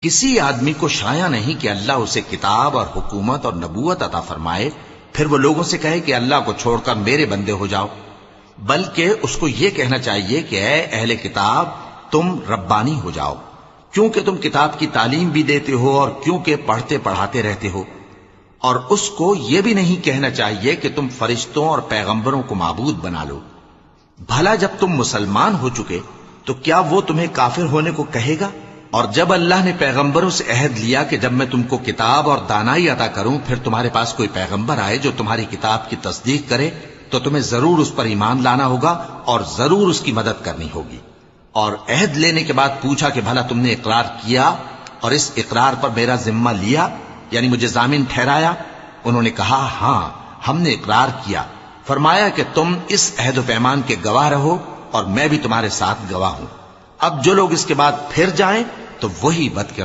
کسی آدمی کو شایع نہیں کہ اللہ اسے کتاب اور حکومت اور نبوت عطا فرمائے پھر وہ لوگوں سے کہے کہ اللہ کو چھوڑ کر میرے بندے ہو جاؤ، بلکہ اس کو یہ کہنا چاہیے کہ اے اہل کتاب تم ربانی ہو جاؤ، کیونکہ تم کتاب کی تعلیم بھی دیتے ہو اور کیونکہ پڑھتے پڑھاتے رہتے ہو۔ اور اس کو یہ بھی نہیں کہنا چاہیے کہ تم فرشتوں اور پیغمبروں کو معبود بنا لو۔ بھلا جب تم مسلمان ہو چکے تو کیا وہ تمہیں کافر ہونے کو کہے گا؟ اور جب اللہ نے پیغمبروں سے عہد لیا کہ جب میں تم کو کتاب اور دانائی عطا کروں پھر تمہارے پاس کوئی پیغمبر آئے جو تمہاری کتاب کی تصدیق کرے تو تمہیں ضرور اس پر ایمان لانا ہوگا اور ضرور اس کی مدد کرنی ہوگی۔ اور عہد لینے کے بعد پوچھا کہ بھلا تم نے اقرار کیا اور اس اقرار پر میرا ذمہ لیا، یعنی مجھے ضامن ٹھہرایا؟ انہوں نے کہا ہاں ہم نے اقرار کیا۔ فرمایا کہ تم اس عہد و پیمان کے گواہ رہو اور میں بھی تمہارے ساتھ گواہ ہوں۔ اب جو لوگ اس کے بعد پھر جائیں تو وہی بد کردار